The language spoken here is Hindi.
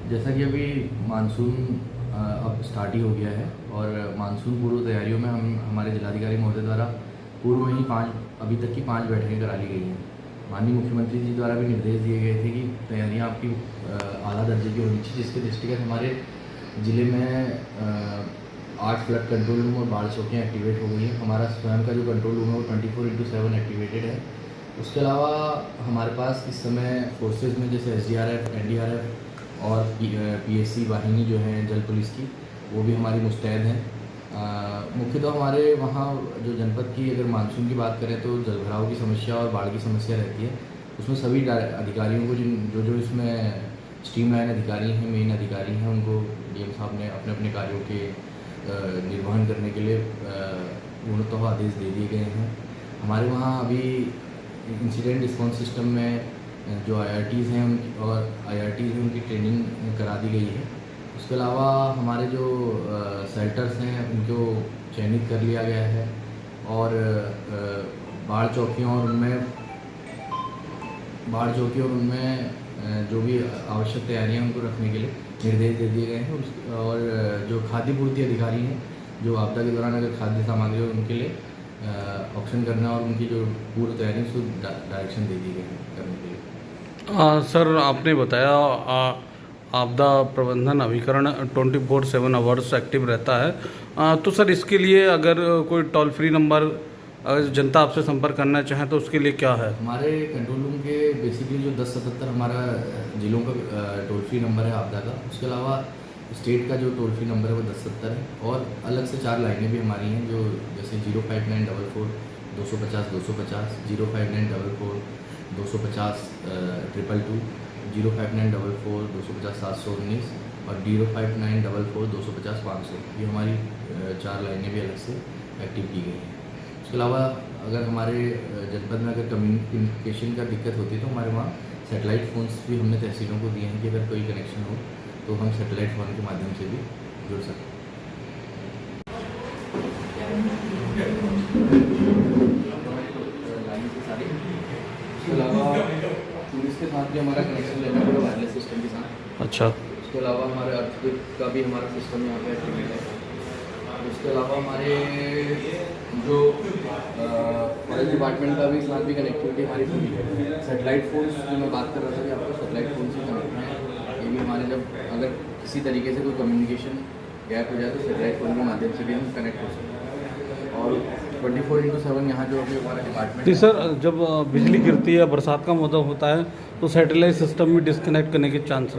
जैसा कि अभी मानसून अब स्टार्ट ही हो गया है और मानसून पूर्व तैयारियों में हम हमारे जिलाधिकारी महोदय द्वारा पूर्व में ही अभी तक की 5 बैठकें करा ली गई हैं। माननीय मुख्यमंत्री जी द्वारा भी निर्देश दिए गए थे कि तैयारियां आपकी आला दर्जे की होनी चाहिए, जिसके दृष्टिगत हमारे ज़िले में 8 फ्लड कंट्रोल रूम और बाढ़ चौकियाँ एक्टिवेट हो गई हैं। हमारा स्वयं का जो कंट्रोल रूम है वो 24/7 एक्टिवेटेड है। उसके अलावा हमारे पास इस समय फोर्सेज में जैसे SDRF, NDRF और PSC वाहिनी जो है जल पुलिस की, वो भी हमारी मुस्तैद हैं। मुख्यतः हमारे वहाँ जो जनपद की अगर मानसून की बात करें तो जलभराव की समस्या और बाढ़ की समस्या रहती है। उसमें सभी अधिकारियों को जो इसमें स्ट्रीमलाइन अधिकारी हैं, मेन अधिकारी हैं, उनको DM साहब ने अपने अपने कार्यों के निर्वहन करने के लिए पूर्णतः आदेश दे दिए गए हैं। हमारे वहाँ अभी इंसिडेंट रिस्पॉन्स सिस्टम में जो IRTs हैं उनकी ट्रेनिंग करा दी गई है। उसके अलावा हमारे जो शेल्टर्स हैं उनको चयनित कर लिया गया है और बाढ़ चौकियों और उनमें जो भी आवश्यक तैयारियां उनको रखने के लिए निर्देश दे दिए गए हैं। और जो खाद्य पूर्ति अधिकारी हैं, जो आपदा के दौरान अगर खाद्य सामग्री हो उनके लिए ऑक्शन करना और उनकी जो पूर्व तैयारी उसको डायरेक्शन दे दी गई है करने के लिए। सर, आपने बताया आपदा प्रबंधन अभिकरण 24/7 आवर्स एक्टिव रहता है। तो सर, इसके लिए अगर कोई टोल फ्री नंबर अगर जनता आपसे संपर्क करना चाहे तो उसके लिए क्या है? हमारे कंट्रोल रूम के बेसिकली जो 1077 हमारा जिलों का टोल फ्री नंबर है आपदा का। उसके अलावा स्टेट का जो टोल फ्री नंबर है वो 1070 है और अलग से 4 लाइनें भी हमारी हैं, जो जैसे 05944 250 250, 05944 250 222, 05944 250 719 और 05944 250 500। ये हमारी 4 लाइनें भी अलग से एक्टिव की गई हैं। उसके अलावा अगर हमारे जनपद में अगर कम्युनिकेशन का दिक्कत होती है तो हमारे वहाँ सैटेलाइट फ़ोन्स भी हमने तहसीलों को दिए हैं कि अगर कोई कनेक्शन हो तो हम सैटेलाइट फ़ोन के माध्यम से भी जुड़ सकते हैं। उसके अलावा पुलिस के साथ भी हमारा कनेक्शन लेना पड़ा वायरलेस सिस्टम के साथ। अच्छा। उसके अलावा हमारे अर्थक्वेक का भी हमारा सिस्टम यहाँ पे एक्टिवेट है। उसके अलावा हमारे जो फॉरेस्ट डिपार्टमेंट का भी साथ भी कनेक्टिविटी हमारी पूरी है। सैटेलाइट फ़ोन्स जो मैं बात कर रहा था कि आपको सैटेलाइट फ़ोन से कनेक्ट हैं, ये भी हमारे जब अगर किसी तरीके से कोई कम्युनिकेशन गैप हो जाए तो सैटेलाइट फ़ोन के माध्यम से भी हम कनेक्ट हो सकते हैं। और 24/7 यहाँ जो अभी हमारा डिपार्टमेंट जी सर, जब बिजली गिरती है, बरसात का मौसम होता है तो सैटेलाइट सिस्टम भी डिस्कनेक्ट करने के चांस रहते हैं।